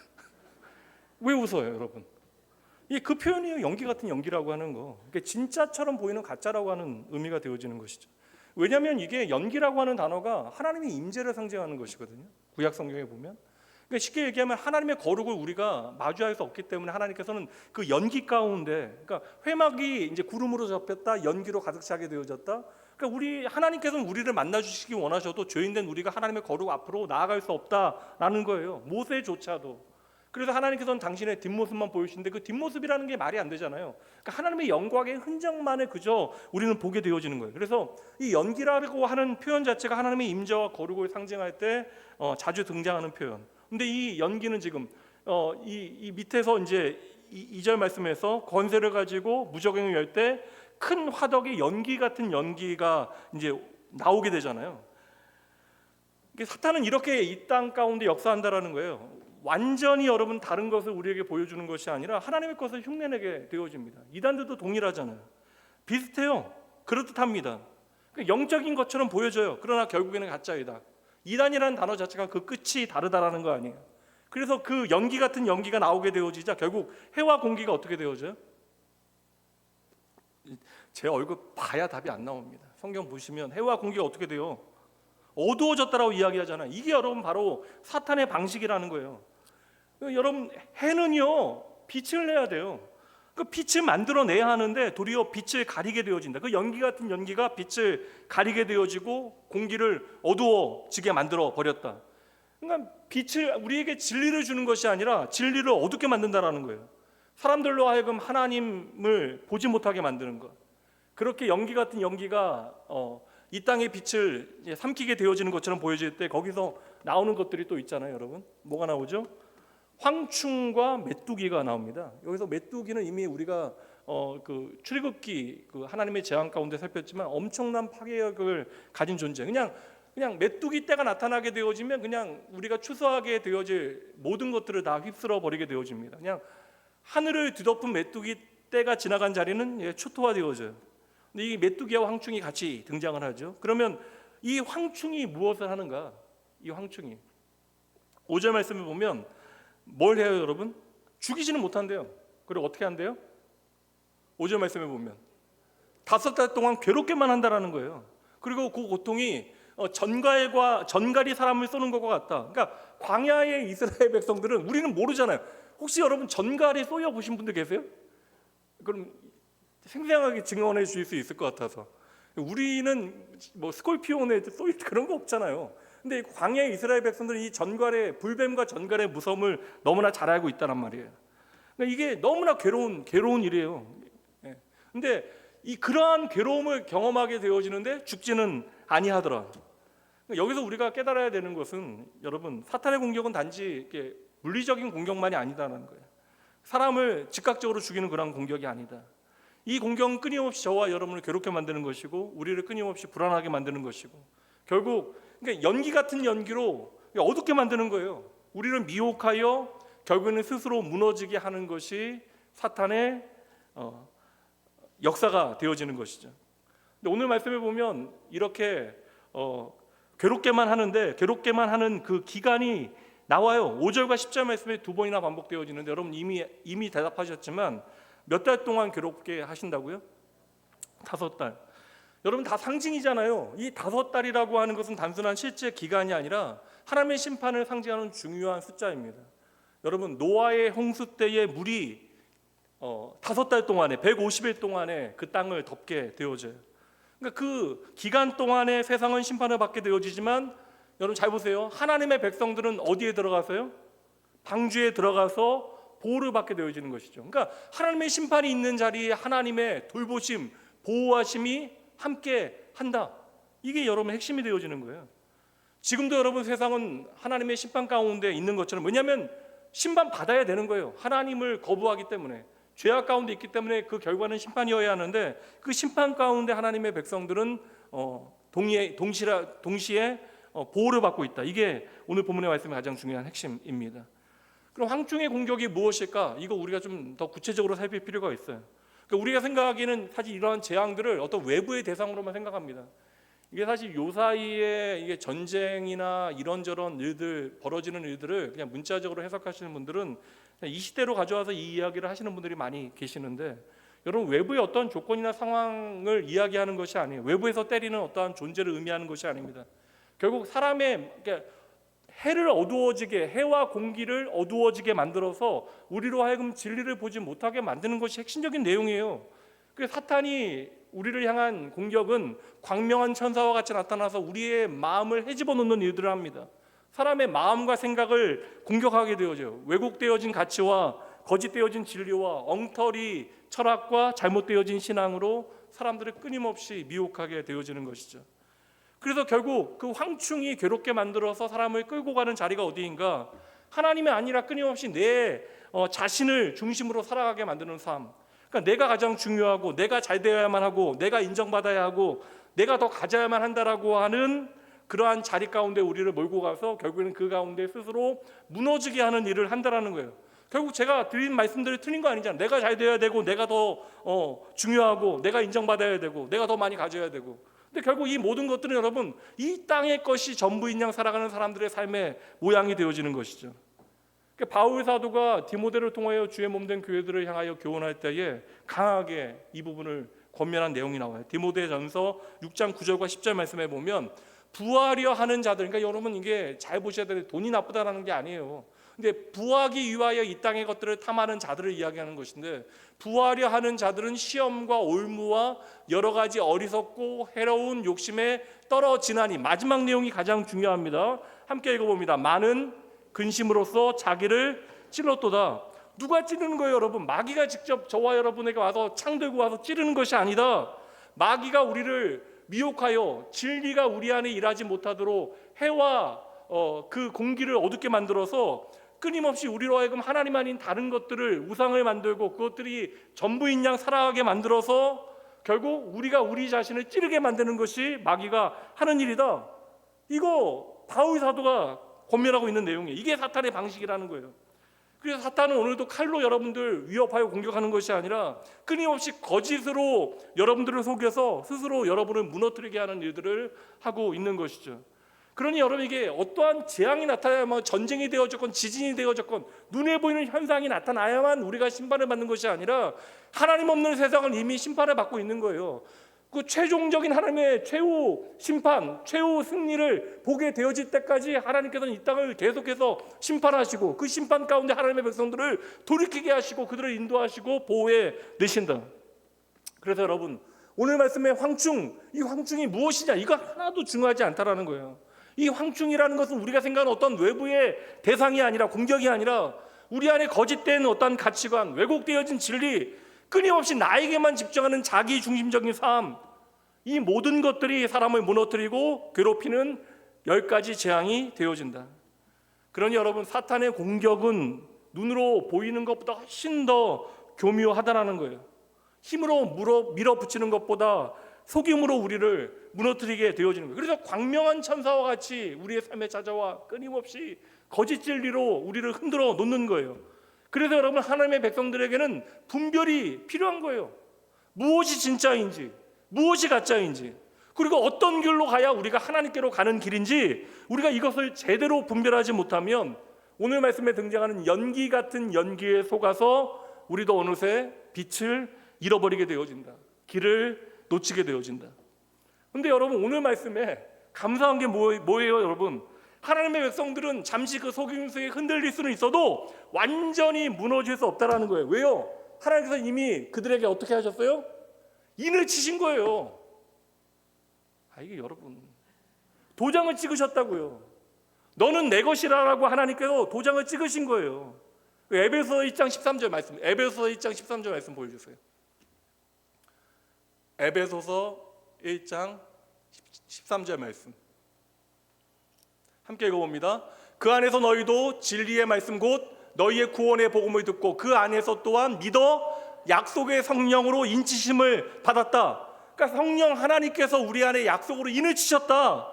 왜 웃어요, 여러분? 이게 그 표현이에요. 연기 같은 연기라고 하는 거. 그러니까 진짜처럼 보이는 가짜라고 하는 의미가 되어지는 것이죠. 왜냐하면 이게 연기라고 하는 단어가 하나님의 임재를 상징하는 것이거든요. 구약 성경에 보면. 그러니까 쉽게 얘기하면 하나님의 거룩을 우리가 마주할 수 없기 때문에 하나님께서는 그 연기 가운데, 그러니까 회막이 이제 구름으로 접혔다, 연기로 가득 차게 되어졌다. 그러니까 하나님께서는 우리를 만나 주시기 원하셔도 죄인된 우리가 하나님의 거룩 앞으로 나아갈 수 없다라는 거예요. 모세조차도. 그래서 하나님께서는 당신의 뒷모습만 보여주시는데 그 뒷모습이라는 게 말이 안 되잖아요. 그러니까 하나님의 영광의 흔적만을 그저 우리는 보게 되어지는 거예요. 그래서 이 연기라고 하는 표현 자체가 하나님의 임재와 거룩을 상징할 때 자주 등장하는 표현. 근데 이 연기는 지금 이 밑에서 이제 2절 말씀에서 권세를 가지고 무적행을 열 때 큰 화덕의 연기 같은 연기가 이제 나오게 되잖아요. 사탄은 이렇게 이 땅 가운데 역사한다라는 거예요. 완전히 여러분 다른 것을 우리에게 보여주는 것이 아니라 하나님의 것을 흉내내게 되어집니다. 이단들도 동일하잖아요. 비슷해요. 그렇듯합니다. 영적인 것처럼 보여져요. 그러나 결국에는 가짜이다. 이단이라는 단어 자체가 그 끝이 다르다라는 거 아니에요. 그래서 그 연기 같은 연기가 나오게 되어지자 결국 해와 공기가 어떻게 되어져요? 제 얼굴 봐야 답이 안 나옵니다. 성경 보시면 해와 공기가 어떻게 돼요? 어두워졌다라고 이야기하잖아요. 이게 여러분 바로 사탄의 방식이라는 거예요. 여러분 해는요 빛을 내야 돼요. 그 빛을 만들어내야 하는데 도리어 빛을 가리게 되어진다. 그 연기 같은 연기가 빛을 가리게 되어지고 공기를 어두워지게 만들어 버렸다. 그러니까 빛을 우리에게 진리를 주는 것이 아니라 진리를 어둡게 만든다라는 거예요. 사람들로 하여금 하나님을 보지 못하게 만드는 것. 그렇게 연기 같은 연기가 이 땅의 빛을 삼키게 되어지는 것처럼 보여질 때 거기서 나오는 것들이 또 있잖아요, 여러분. 뭐가 나오죠? 황충과 메뚜기가 나옵니다. 여기서 메뚜기는 이미 우리가 그 출애굽기 그 하나님의 재앙 가운데 살폈지만 엄청난 파괴력을 가진 존재. 그냥 메뚜기 떼가 나타나게 되어지면 그냥 우리가 추수하게 되어질 모든 것들을 다 휩쓸어 버리게 되어집니다. 그냥 하늘을 뒤덮은 메뚜기 떼가 지나간 자리는 초토화되어져요. 근데 이 메뚜기와 황충이 같이 등장을 하죠. 그러면 이 황충이 무엇을 하는가? 이 황충이 5절 말씀을 보면 뭘 해요, 여러분? 죽이지는 못한대요. 그리고 어떻게 한대요? 5절 말씀에 보면 5달 동안 괴롭게만 한다라는 거예요. 그리고 그 고통이 전갈이 사람을 쏘는 것과 같다. 그러니까 광야의 이스라엘 백성들은 우리는 모르잖아요. 혹시 여러분 전갈이 쏘여 보신 분들 계세요? 그럼 생생하게 증언해 주실 수 있을 것 같아서. 우리는 뭐 스콜피온에 쏘일 그런 거 없잖아요. 근데 광야의 이스라엘 백성들은 이 전갈의 불뱀과 전갈의 무서움을 너무나 잘 알고 있다란 말이에요. 그러니까 이게 너무나 괴로운 일이에요. 근데 그러한 괴로움을 경험하게 되어지는데 죽지는 아니하더라. 여기서 우리가 깨달아야 되는 것은 여러분, 사탄의 공격은 단지 이렇게 물리적인 공격만이 아니다라는 거예요. 사람을 즉각적으로 죽이는 그런 공격이 아니다. 이 공격은 끊임없이 저와 여러분을 괴롭게 만드는 것이고 우리를 끊임없이 불안하게 만드는 것이고 결국 그러니까 연기 같은 연기로 어둡게 만드는 거예요. 우리를 미혹하여 결국에는 스스로 무너지게 하는 것이 사탄의 역사가 되어지는 것이죠. 근데 오늘 말씀에 보면 이렇게 괴롭게만 하는 그 기간이 나와요. 5절과 10절 말씀에 두 번이나 반복되어지는데 여러분 이미 대답하셨지만 몇 달 동안 괴롭게 하신다고요? 5달. 여러분 다 상징이잖아요. 이 5달이라고 하는 것은 단순한 실제 기간이 아니라 하나님의 심판을 상징하는 중요한 숫자입니다. 여러분 노아의 홍수 때의 물이 5달 동안에 150일 동안에 그 땅을 덮게 되어져요. 그러니까 그 기간 동안에 세상은 심판을 받게 되어지지만 여러분 잘 보세요. 하나님의 백성들은 어디에 들어가서요? 방주에 들어가서 보호를 받게 되어지는 것이죠. 그러니까 하나님의 심판이 있는 자리에 하나님의 돌보심, 보호하심이 함께 한다. 이게 여러분의 핵심이 되어지는 거예요. 지금도 여러분 세상은 하나님의 심판 가운데 있는 것처럼, 왜냐하면 심판 받아야 되는 거예요. 하나님을 거부하기 때문에, 죄악 가운데 있기 때문에 그 결과는 심판이어야 하는데 그 심판 가운데 하나님의 백성들은 동시에 보호를 받고 있다. 이게 오늘 본문의 말씀의 가장 중요한 핵심입니다. 그럼 황충의 공격이 무엇일까? 이거 우리가 좀 더 구체적으로 살필 필요가 있어요. 그러니까 우리가 생각하기에는 사실 이러한 재앙들을 어떤 외부의 대상으로만 생각합니다. 이게 사실 요 사이에 이게 전쟁이나 이런저런 일들 벌어지는 일들을 그냥 문자적으로 해석하시는 분들은 이 시대로 가져와서 이 이야기를 하시는 분들이 많이 계시는데, 여러분 외부의 어떤 조건이나 상황을 이야기하는 것이 아니에요. 외부에서 때리는 어떠한 존재를 의미하는 것이 아닙니다. 결국 사람의 해를 어두워지게, 해와 공기를 어두워지게 만들어서 우리로 하여금 진리를 보지 못하게 만드는 것이 핵심적인 내용이에요. 그래서 사탄이 우리를 향한 공격은 광명한 천사와 같이 나타나서 우리의 마음을 헤집어 놓는 일들을 합니다. 사람의 마음과 생각을 공격하게 되어져요. 왜곡되어진 가치와 거짓되어진 진리와 엉터리 철학과 잘못되어진 신앙으로 사람들을 끊임없이 미혹하게 되어지는 것이죠. 그래서 결국 그 황충이 괴롭게 만들어서 사람을 끌고 가는 자리가 어디인가? 하나님이 아니라 끊임없이 내 자신을 중심으로 살아가게 만드는 삶. 그러니까 내가 가장 중요하고 내가 잘 되어야만 하고 내가 인정받아야 하고 내가 더 가져야만 한다라고 하는 그러한 자리 가운데 우리를 몰고 가서 결국에는 그 가운데 스스로 무너지게 하는 일을 한다라는 거예요. 결국 제가 드린 말씀들이 틀린 거 아니잖아요. 내가 잘 되어야 되고 내가 더 중요하고 내가 인정받아야 되고 내가 더 많이 가져야 되고, 근데 결국 이 모든 것들은 여러분 이 땅의 것이 전부인 양 살아가는 사람들의 삶의 모양이 되어지는 것이죠. 그러니까 바울 사도가 디모데를 통하여 주의 몸된 교회들을 향하여 교훈할 때에 강하게 이 부분을 권면한 내용이 나와요. 디모데전서 6장 9절과 10절 말씀에 보면 부하려 하는 자들, 그러니까 여러분 이게 잘 보셔야 돼요. 돈이 나쁘다라는 게 아니에요. 근데 부하기 위하여 이 땅의 것들을 탐하는 자들을 이야기하는 것인데, 부하려 하는 자들은 시험과 올무와 여러 가지 어리석고 해로운 욕심에 떨어지나니, 마지막 내용이 가장 중요합니다. 함께 읽어봅니다. 많은 근심으로써 자기를 찔렀도다. 누가 찌르는 거예요, 여러분? 마귀가 직접 저와 여러분에게 와서 창 들고 와서 찌르는 것이 아니다. 마귀가 우리를 미혹하여 진리가 우리 안에 일하지 못하도록 해와 그 공기를 어둡게 만들어서 끊임없이 우리로 하여금 하나님 아닌 다른 것들을 우상을 만들고 그것들이 전부인 양 살아가게 만들어서 결국 우리가 우리 자신을 찌르게 만드는 것이 마귀가 하는 일이다. 이거 바울 사도가 권면하고 있는 내용이에요. 이게 사탄의 방식이라는 거예요. 그래서 사탄은 오늘도 칼로 여러분들 위협하여 공격하는 것이 아니라 끊임없이 거짓으로 여러분들을 속여서 스스로 여러분을 무너뜨리게 하는 일들을 하고 있는 것이죠. 그러니 여러분에게 어떠한 재앙이 나타나야만, 전쟁이 되어졌건 지진이 되어졌건 눈에 보이는 현상이 나타나야만 우리가 심판을 받는 것이 아니라 하나님 없는 세상은 이미 심판을 받고 있는 거예요. 그 최종적인 하나님의 최후 심판, 최후 승리를 보게 되어질 때까지 하나님께서는 이 땅을 계속해서 심판하시고 그 심판 가운데 하나님의 백성들을 돌이키게 하시고 그들을 인도하시고 보호해 내신다. 그래서 여러분 오늘 말씀의 황충, 이 황충이 무엇이냐, 이거 하나도 중요하지 않다라는 거예요. 이 황충이라는 것은 우리가 생각하는 어떤 외부의 대상이 아니라, 공격이 아니라 우리 안에 거짓된 어떤 가치관, 왜곡되어진 진리, 끊임없이 나에게만 집중하는 자기 중심적인 삶, 이 모든 것들이 사람을 무너뜨리고 괴롭히는 10가지 재앙이 되어진다. 그러니 여러분, 사탄의 공격은 눈으로 보이는 것보다 훨씬 더 교묘하다라는 거예요. 힘으로 밀어붙이는 것보다 속임으로 우리를 무너뜨리게 되어지는 거예요. 그래서 광명한 천사와 같이 우리의 삶에 찾아와 끊임없이 거짓 진리로 우리를 흔들어 놓는 거예요. 그래서 여러분, 하나님의 백성들에게는 분별이 필요한 거예요. 무엇이 진짜인지, 무엇이 가짜인지, 그리고 어떤 길로 가야 우리가 하나님께로 가는 길인지 우리가 이것을 제대로 분별하지 못하면 오늘 말씀에 등장하는 연기 같은 연기에 속아서 우리도 어느새 빛을 잃어버리게 되어진다. 길을 놓치게 되어진다. 그런데 여러분, 오늘 말씀에 감사한 게 뭐예요 여러분? 하나님의 백성들은 잠시 그 속임 속에 흔들릴 수는 있어도 완전히 무너질 수 없다라는 거예요. 왜요? 하나님께서 이미 그들에게 어떻게 하셨어요? 인을 치신 거예요. 이게 여러분, 도장을 찍으셨다고요. 너는 내 것이라라고 하나님께서 도장을 찍으신 거예요. 에베소서 1장 13절 말씀, 에베소서 1장 13절 말씀 보여주세요. 에베소서 1장 13절 말씀 함께 읽어봅니다. 그 안에서 너희도 진리의 말씀 곧 너희의 구원의 복음을 듣고 그 안에서 또한 믿어 약속의 성령으로 인치심을 받았다. 그러니까 성령 하나님께서 우리 안에 약속으로 인을 치셨다.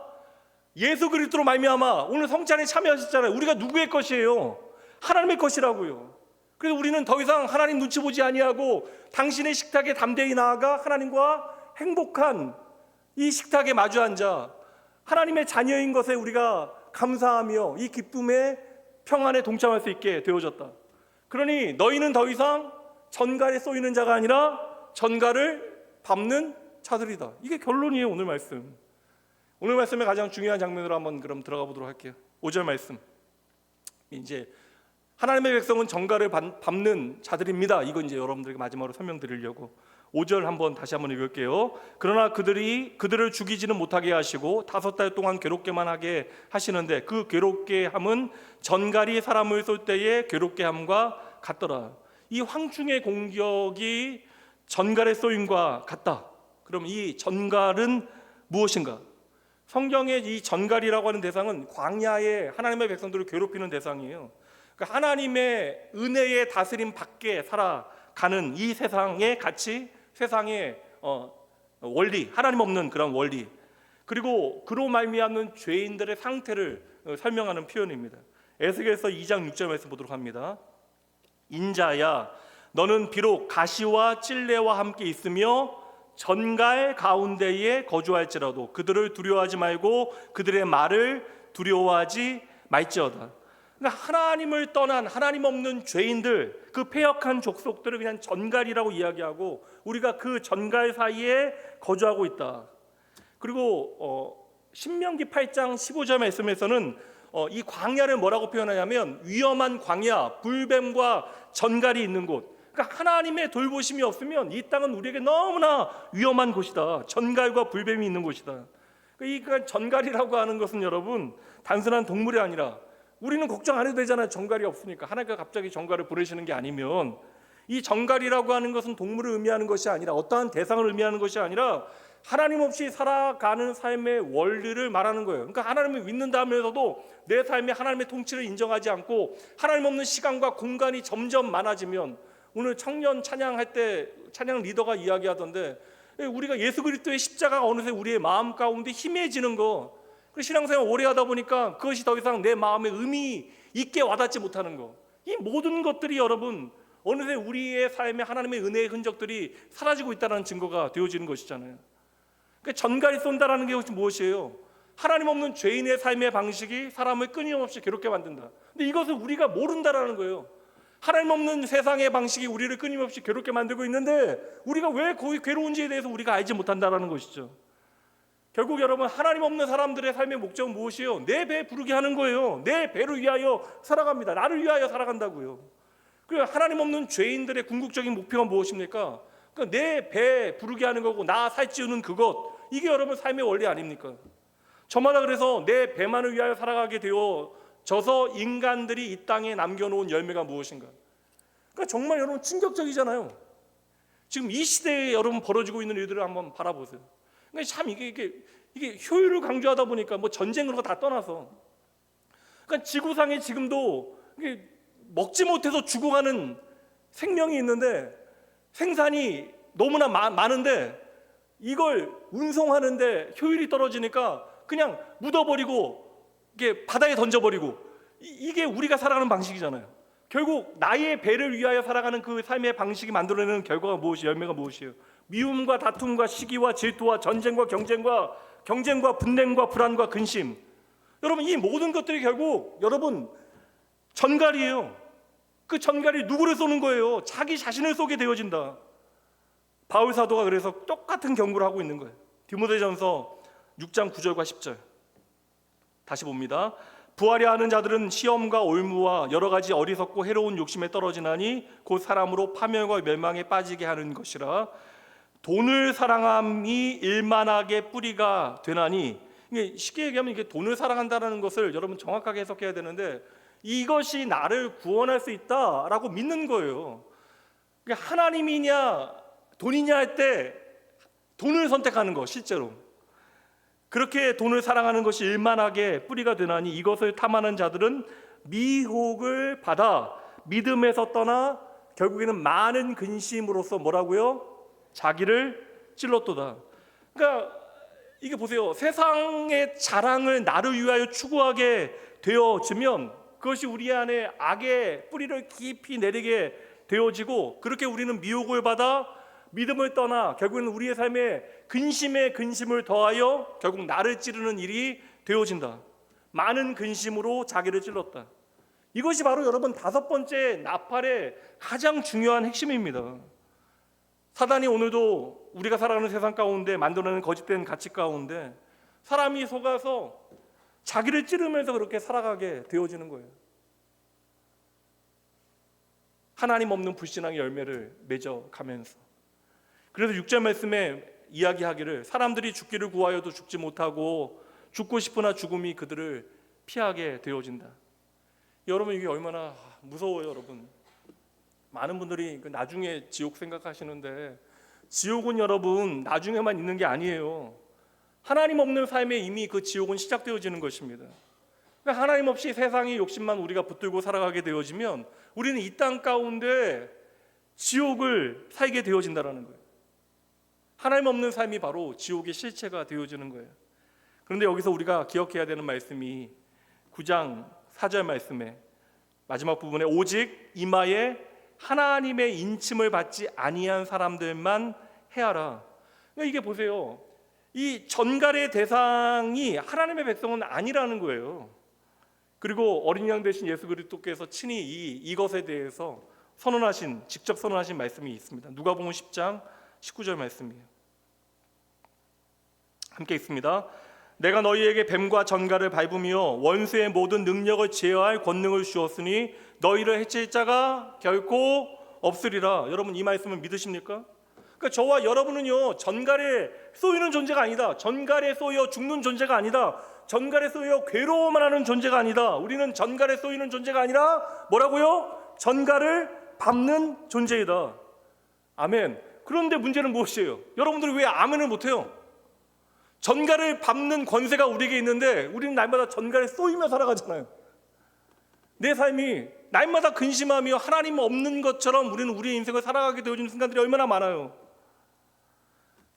예수 그리스도로 말미암아 오늘 성찬에 참여하셨잖아요. 우리가 누구의 것이에요? 하나님의 것이라고요. 그래서 우리는 더 이상 하나님 눈치 보지 아니하고 당신의 식탁에 담대히 나아가 하나님과 행복한 이 식탁에 마주 앉아 하나님의 자녀인 것에 우리가 감사하며 이 기쁨의 평안에 동참할 수 있게 되어졌다. 그러니 너희는 더 이상 전갈에 쏘이는 자가 아니라 전갈을 밟는 자들이다. 이게 결론이에요. 오늘 말씀. 오늘 말씀의 가장 중요한 장면으로 한번 그럼 들어가 보도록 할게요. 5절 말씀. 이제 하나님의 백성은 전갈을 밟는 자들입니다. 이거 이제 여러분들에게 마지막으로 설명드리려고 5절 다시 한번 읽을게요. 그러나 그들을 죽이지는 못하게 하시고 5달 동안 괴롭게만 하게 하시는데 그 괴롭게 함은 전갈이 사람을 쏠 때의 괴롭게 함과 같더라. 이 황충의 공격이 전갈의 쏘임과 같다. 그럼 이 전갈은 무엇인가? 성경의 이 전갈이라고 하는 대상은 광야에 하나님의 백성들을 괴롭히는 대상이에요. 그러니까 하나님의 은혜의 다스림 밖에 살아가는 이 세상의 가치, 세상의 원리, 하나님 없는 그런 원리, 그리고 그로 말미암는 죄인들의 상태를 설명하는 표현입니다. 에스겔서 2장 6절 말씀 보도록 합니다. 인자야, 너는 비록 가시와 찔레와 함께 있으며 전갈 가운데에 거주할지라도 그들을 두려워하지 말고 그들의 말을 두려워하지 말지어다. 그러니까 하나님을 떠난 하나님 없는 죄인들, 그 패역한 족속들을 그냥 전갈이라고 이야기하고 우리가 그 전갈 사이에 거주하고 있다. 그리고 신명기 8장 15절 말씀에서는 이 광야를 뭐라고 표현하냐면 위험한 광야, 불뱀과 전갈이 있는 곳. 그러니까 하나님의 돌보심이 없으면 이 땅은 우리에게 너무나 위험한 곳이다. 전갈과 불뱀이 있는 곳이다. 그러니까 전갈이라고 하는 것은 여러분 단순한 동물이 아니라 우리는 걱정 안 해도 되잖아요. 전갈이 없으니까. 하나님께서 갑자기 전갈을 보내시는 게 아니면 이 전갈이라고 하는 것은 동물을 의미하는 것이 아니라 어떠한 대상을 의미하는 것이 아니라 하나님 없이 살아가는 삶의 원리를 말하는 거예요. 그러니까 하나님을 믿는다 하면서도 내 삶에 하나님의 통치를 인정하지 않고 하나님 없는 시간과 공간이 점점 많아지면 오늘 청년 찬양할 때 찬양 리더가 이야기하던데 우리가 예수 그리스도의 십자가가 어느새 우리의 마음 가운데 희미해지는 거, 그 신앙생활 오래 하다 보니까 그것이 더 이상 내 마음에 의미 있게 와닿지 못하는 거, 이 모든 것들이 여러분 어느새 우리의 삶에 하나님의 은혜의 흔적들이 사라지고 있다는 증거가 되어지는 것이잖아요. 그러니까 전갈이 쏜다라는 게 무엇이에요? 하나님 없는 죄인의 삶의 방식이 사람을 끊임없이 괴롭게 만든다. 근데 이것을 우리가 모른다라는 거예요. 하나님 없는 세상의 방식이 우리를 끊임없이 괴롭게 만들고 있는데 우리가 왜 거기 괴로운지에 대해서 우리가 알지 못한다라는 것이죠. 결국 여러분, 하나님 없는 사람들의 삶의 목적은 무엇이에요? 내 배 부르게 하는 거예요. 내 배를 위하여 살아갑니다. 나를 위하여 살아간다고요. 그 하나님 없는 죄인들의 궁극적인 목표가 무엇입니까? 그러니까 내 배 부르게 하는 거고 나 살찌우는 그것, 이게 여러분 삶의 원리 아닙니까? 저마다 그래서 내 배만을 위하여 살아가게 되어져서 인간들이 이 땅에 남겨놓은 열매가 무엇인가? 그러니까 정말 여러분 충격적이잖아요. 지금 이 시대에 여러분 벌어지고 있는 일들을 한번 바라보세요. 그러니까 참 이게 효율을 강조하다 보니까 뭐 전쟁으로 다 떠나서, 그러니까 지구상에 지금도 이게 먹지 못해서 죽어가는 생명이 있는데, 생산이 너무나 많은데 이걸 운송하는데 효율이 떨어지니까 그냥 묻어버리고 이게 바다에 던져버리고, 이게 우리가 살아가는 방식이잖아요. 결국 나의 배를 위하여 살아가는 그 삶의 방식이 만들어내는 결과가 무엇이에요? 열매가 무엇이에요? 미움과 다툼과 시기와 질투와 전쟁과 경쟁과 분냉과 불안과 근심. 여러분, 이 모든 것들이 결국 여러분 전갈이에요. 그 전갈이 누구를 쏘는 거예요? 자기 자신을 쏘게 되어진다. 바울 사도가 그래서 똑같은 경고를 하고 있는 거예요. 디모데전서 6장 9절과 10절 다시 봅니다. 부하려 하는 자들은 시험과 올무와 여러 가지 어리석고 해로운 욕심에 떨어지나니 곧 사람으로 파멸과 멸망에 빠지게 하는 것이라. 돈을 사랑함이 일만하게 뿌리가 되나니, 이게 쉽게 얘기하면 이게 돈을 사랑한다는 것을 여러분 정확하게 해석해야 되는데, 이것이 나를 구원할 수 있다라고 믿는 거예요. 하나님이냐 돈이냐 할 때 돈을 선택하는 거, 실제로 그렇게 돈을 사랑하는 것이 일만하게 뿌리가 되나니 이것을 탐하는 자들은 미혹을 받아 믿음에서 떠나 결국에는 많은 근심으로써 뭐라고요? 자기를 찔렀도다. 그러니까 이게 보세요. 세상의 자랑을 나를 위하여 추구하게 되어지면 그것이 우리 안에 악의 뿌리를 깊이 내리게 되어지고, 그렇게 우리는 미혹을 받아 믿음을 떠나 결국은 우리의 삶에 근심에 근심을 더하여 결국 나를 찌르는 일이 되어진다. 많은 근심으로 자기를 찔렀다. 이것이 바로 여러분 다섯 번째 나팔의 가장 중요한 핵심입니다. 사단이 오늘도 우리가 살아가는 세상 가운데 만들어내는 거짓된 가치 가운데 사람이 속아서 자기를 찌르면서 그렇게 살아가게 되어지는 거예요. 하나님 없는 불신앙의 열매를 맺어가면서. 그래서 6절 말씀에 이야기하기를 사람들이 죽기를 구하여도 죽지 못하고 죽고 싶으나 죽음이 그들을 피하게 되어진다. 여러분, 이게 얼마나 무서워요. 여러분, 많은 분들이 나중에 지옥 생각하시는데, 지옥은 여러분 나중에만 있는 게 아니에요. 하나님 없는 삶에 이미 그 지옥은 시작되어지는 것입니다. 그러니까 하나님 없이 세상의 욕심만 우리가 붙들고 살아가게 되어지면 우리는 이 땅 가운데 지옥을 살게 되어진다는 거예요. 하나님 없는 삶이 바로 지옥의 실체가 되어지는 거예요. 그런데 여기서 우리가 기억해야 되는 말씀이 9장 4절 말씀에 마지막 부분에 오직 이마에 하나님의 인침을 받지 아니한 사람들만 해하라. 그러니까 이게 보세요. 이 전갈의 대상이 하나님의 백성은 아니라는 거예요. 그리고 어린 양 되신 예수 그리스도께서 친히 이것에 대해서 직접 선언하신 말씀이 있습니다. 누가복음 10장 19절 말씀이에요. 함께 읽습니다. 내가 너희에게 뱀과 전갈을 밟으며 원수의 모든 능력을 제어할 권능을 주었으니 너희를 해칠 자가 결코 없으리라. 여러분, 이 말씀을 믿으십니까? 그러니까 저와 여러분은요, 전갈에 쏘이는 존재가 아니다. 전갈에 쏘여 죽는 존재가 아니다. 전갈에 쏘여 괴로워만 하는 존재가 아니다. 우리는 전갈에 쏘이는 존재가 아니라 뭐라고요? 전갈을 밟는 존재이다. 아멘. 그런데 문제는 무엇이에요? 여러분들이 왜 아멘을 못해요? 전갈을 밟는 권세가 우리에게 있는데 우리는 날마다 전갈에 쏘이며 살아가잖아요. 내 삶이 날마다 근심하며 하나님 없는 것처럼 우리는 우리의 인생을 살아가게 되어지는 순간들이 얼마나 많아요.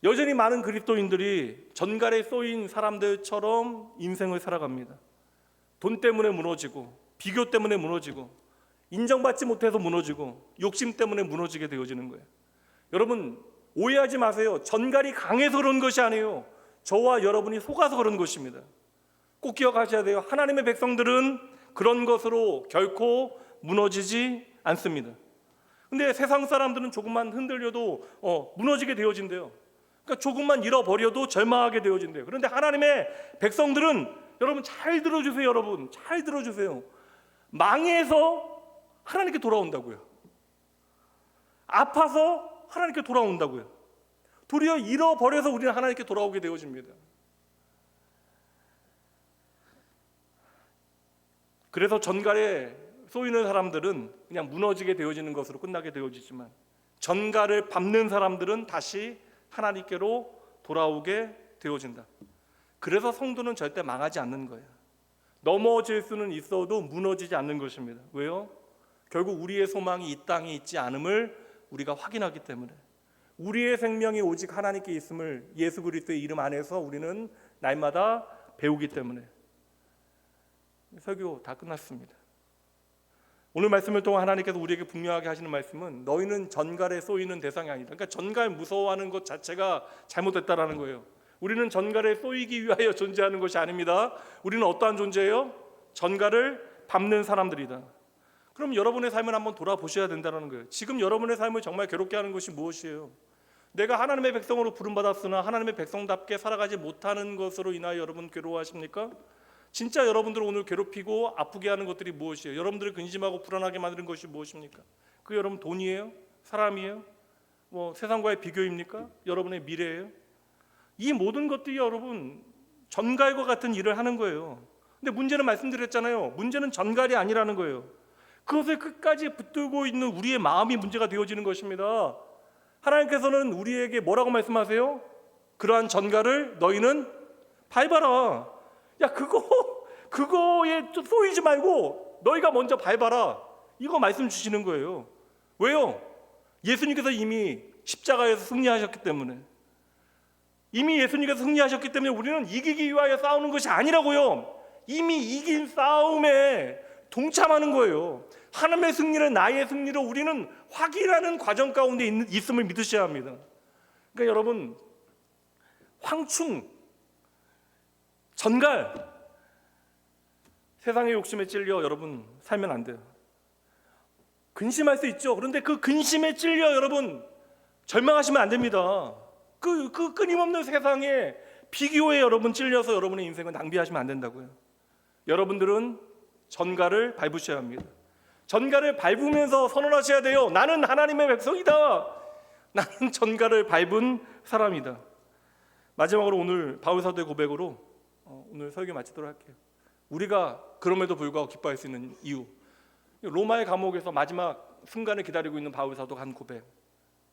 여전히 많은 그리스도인들이 전갈에 쏘인 사람들처럼 인생을 살아갑니다. 돈 때문에 무너지고, 비교 때문에 무너지고, 인정받지 못해서 무너지고, 욕심 때문에 무너지게 되어지는 거예요. 여러분, 오해하지 마세요. 전갈이 강해서 그런 것이 아니에요. 저와 여러분이 속아서 그런 것입니다. 꼭 기억하셔야 돼요. 하나님의 백성들은 그런 것으로 결코 무너지지 않습니다. 근데 세상 사람들은 조금만 흔들려도 무너지게 되어진대요. 그러니까 조금만 잃어버려도 절망하게 되어진대요. 그런데 하나님의 백성들은, 여러분 잘 들어주세요. 여러분 잘 들어주세요. 망해서 하나님께 돌아온다고요. 아파서 하나님께 돌아온다고요. 도리어 잃어버려서 우리는 하나님께 돌아오게 되어집니다. 그래서 전갈에 쏘이는 사람들은 그냥 무너지게 되어지는 것으로 끝나게 되어지지만, 전갈을 밟는 사람들은 다시 하나님께로 돌아오게 되어진다. 그래서 성도는 절대 망하지 않는 거예요. 넘어질 수는 있어도 무너지지 않는 것입니다. 왜요? 결국 우리의 소망이 이 땅에 있지 않음을 우리가 확인하기 때문에, 우리의 생명이 오직 하나님께 있음을 예수 그리스도의 이름 안에서 우리는 날마다 배우기 때문에. 설교 다 끝났습니다. 오늘 말씀을 통해 하나님께서 우리에게 분명하게 하시는 말씀은 너희는 전갈에 쏘이는 대상이 아니다. 그러니까 전갈 무서워하는 것 자체가 잘못됐다라는 거예요. 우리는 전갈에 쏘이기 위하여 존재하는 것이 아닙니다. 우리는 어떠한 존재예요? 전갈을 밟는 사람들이다. 그럼 여러분의 삶을 한번 돌아보셔야 된다는 거예요. 지금 여러분의 삶을 정말 괴롭게 하는 것이 무엇이에요? 내가 하나님의 백성으로 부름받았으나 하나님의 백성답게 살아가지 못하는 것으로 인하여 여러분 괴로워하십니까? 진짜 여러분들을 오늘 괴롭히고 아프게 하는 것들이 무엇이에요? 여러분들을 근심하고 불안하게 만드는 것이 무엇입니까? 그 여러분 돈이에요? 사람이에요? 세상과의 비교입니까? 여러분의 미래예요? 이 모든 것들이 여러분 전갈과 같은 일을 하는 거예요. 근데 문제는 말씀드렸잖아요. 문제는 전갈이 아니라는 거예요. 그것을 끝까지 붙들고 있는 우리의 마음이 문제가 되어지는 것입니다. 하나님께서는 우리에게 뭐라고 말씀하세요? 그러한 전갈을 너희는 밟아라. 야, 그거에 쏘이지 말고 너희가 먼저 밟아라. 이거 말씀 주시는 거예요. 왜요? 예수님께서 이미 십자가에서 승리하셨기 때문에. 이미 예수님께서 승리하셨기 때문에 우리는 이기기 위하여 싸우는 것이 아니라고요. 이미 이긴 싸움에 동참하는 거예요. 하나님의 승리는 나의 승리로 우리는 확인하는 과정 가운데 있음을 믿으셔야 합니다. 그러니까 여러분, 황충, 전갈, 세상의 욕심에 찔려 여러분 살면 안 돼요. 근심할 수 있죠. 그런데 그 근심에 찔려 여러분 절망하시면 안 됩니다. 그 끊임없는 세상에 비교에 여러분 찔려서 여러분의 인생을 낭비하시면 안 된다고요. 여러분들은 전갈을 밟으셔야 합니다. 전갈을 밟으면서 선언하셔야 돼요. 나는 하나님의 백성이다. 나는 전갈을 밟은 사람이다. 마지막으로 오늘 바울 사도의 고백으로 오늘 설교 마치도록 할게요. 우리가 그럼에도 불구하고 기뻐할 수 있는 이유, 로마의 감옥에서 마지막 순간을 기다리고 있는 바울 사도가 한 고백,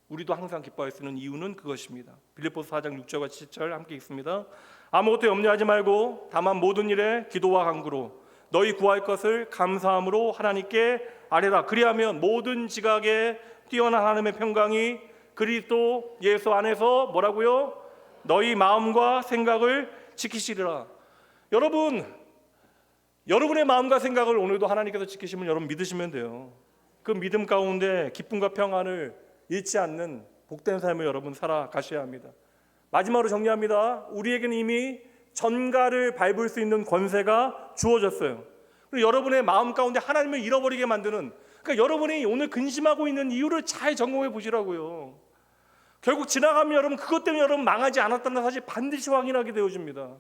우리도 항상 기뻐할 수 있는 이유는 그것입니다. 빌립보서 4장 6절과 7절 함께 읽습니다. 아무것도 염려하지 말고 다만 모든 일에 기도와 간구로 너희 구할 것을 감사함으로 하나님께 아뢰라. 그리하면 모든 지각에 뛰어난 하나님의 평강이 그리스도 예수 안에서 뭐라고요? 너희 마음과 생각을 지키시리라. 여러분의 마음과 생각을 오늘도 하나님께서 지키시면 여러분 믿으시면 돼요. 그 믿음 가운데 기쁨과 평안을 잃지 않는 복된 삶을 여러분 살아가셔야 합니다. 마지막으로 정리합니다. 우리에게는 이미 전갈을 밟을 수 있는 권세가 주어졌어요. 그리고 여러분의 마음 가운데 하나님을 잃어버리게 만드는, 그러니까 여러분이 오늘 근심하고 있는 이유를 잘 점검해 보시라고요. 결국 지나가면 여러분 그것 때문에 여러분 망하지 않았다는 사실 반드시 확인하게 되어집니다.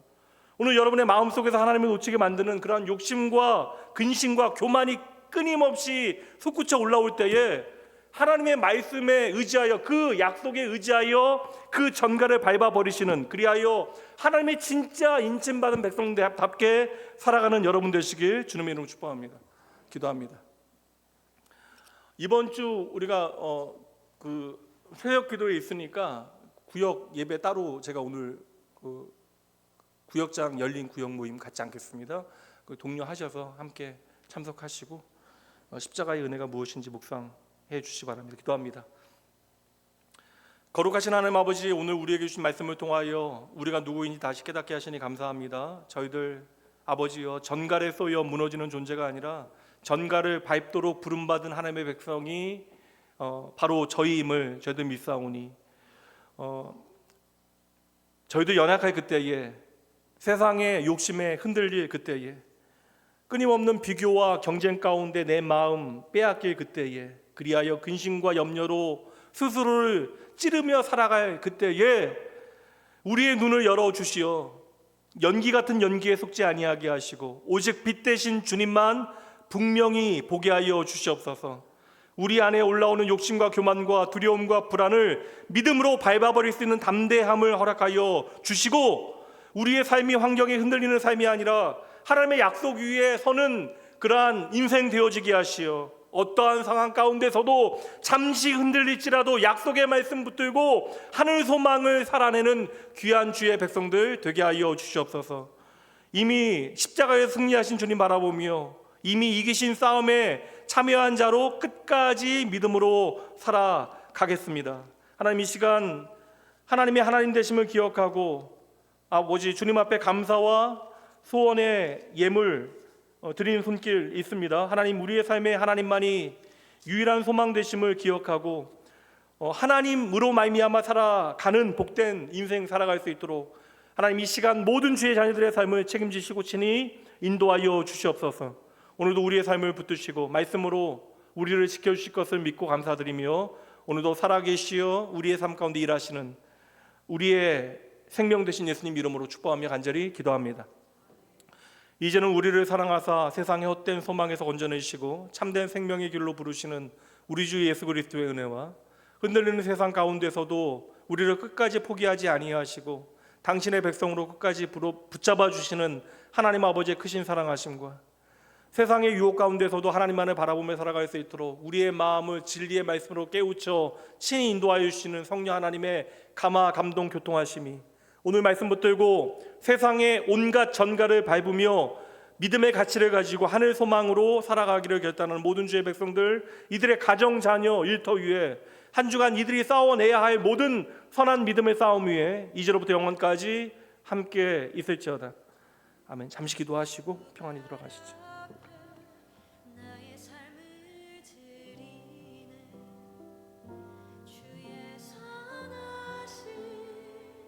오늘 여러분의 마음속에서 하나님을 놓치게 만드는 그러한 욕심과 근심과 교만이 끊임없이 솟구쳐 올라올 때에 하나님의 말씀에 의지하여, 그 약속에 의지하여 그 전갈을 밟아버리시는, 그리하여 하나님의 진짜 인침받은 백성답게 살아가는 여러분 되시길 주님의 이름으로 축복합니다. 기도합니다. 이번 주 우리가 새벽 기도에 있으니까 구역 예배 따로 제가 오늘 구역장 열린 구역 모임 갖지 않겠습니다. 독려하셔서 함께 참석하시고 십자가의 은혜가 무엇인지 묵상해 주시기 바랍니다. 기도합니다. 거룩하신 하나님 아버지, 오늘 우리에게 주신 말씀을 통하여 우리가 누구인지 다시 깨닫게 하시니 감사합니다. 저희들 아버지여, 전갈에 쏘여 무너지는 존재가 아니라 전갈을 밟도록 부름받은 하나님의 백성이 바로 저희임을 저희들 믿사오니, 저희들 연약할 그때에, 세상의 욕심에 흔들릴 그때에, 끊임없는 비교와 경쟁 가운데 내 마음 빼앗길 그때에, 그리하여 근심과 염려로 스스로를 찌르며 살아갈 그때에 우리의 눈을 열어주시어 연기 같은 연기에 속지 아니하게 하시고 오직 빛 대신 주님만 분명히 보게 하여 주시옵소서. 우리 안에 올라오는 욕심과 교만과 두려움과 불안을 믿음으로 밟아버릴 수 있는 담대함을 허락하여 주시고, 우리의 삶이 환경에 흔들리는 삶이 아니라 하나님의 약속 위에 서는 그러한 인생 되어지게 하시어 어떠한 상황 가운데서도 잠시 흔들릴지라도 약속의 말씀 붙들고 하늘 소망을 살아내는 귀한 주의 백성들 되게 하여 주시옵소서. 이미 십자가에 승리하신 주님 바라보며 이미 이기신 싸움에 참여한 자로 끝까지 믿음으로 살아가겠습니다. 하나님, 이 시간 하나님의 하나님 되심을 기억하고 아버지 주님 앞에 감사와 소원의 예물 드리는 손길 있습니다. 하나님, 우리의 삶에 하나님만이 유일한 소망 되심을 기억하고 하나님으로 말미암아 살아가는 복된 인생 살아갈 수 있도록 하나님, 이 시간 모든 주의 자녀들의 삶을 책임지시고 친히 인도하여 주시옵소서. 오늘도 우리의 삶을 붙드시고 말씀으로 우리를 지켜주실 것을 믿고 감사드리며 오늘도 살아계시어 우리의 삶 가운데 일하시는 우리의 생명 되신 예수님 이름으로 축복하며 간절히 기도합니다. 이제는 우리를 사랑하사 세상의 헛된 소망에서 건져내시고 참된 생명의 길로 부르시는 우리 주 예수 그리스도의 은혜와 흔들리는 세상 가운데서도 우리를 끝까지 포기하지 아니하시고 당신의 백성으로 끝까지 붙잡아 주시는 하나님 아버지의 크신 사랑하심과 세상의 유혹 가운데서도 하나님만을 바라보며 살아갈 수 있도록 우리의 마음을 진리의 말씀으로 깨우쳐 친히 인도하여 주시는 성령 하나님의 감화 감동 교통하심이 오늘 말씀 붙들고 세상의 온갖 전가를 밟으며 믿음의 가치를 가지고 하늘 소망으로 살아가기를 결단하는 모든 주의 백성들, 이들의 가정, 자녀, 일터 위에 한 주간 이들이 싸워내야 할 모든 선한 믿음의 싸움 위에 이제로부터 영원까지 함께 있을지어다. 아멘. 잠시 기도하시고 평안히 들어가시죠.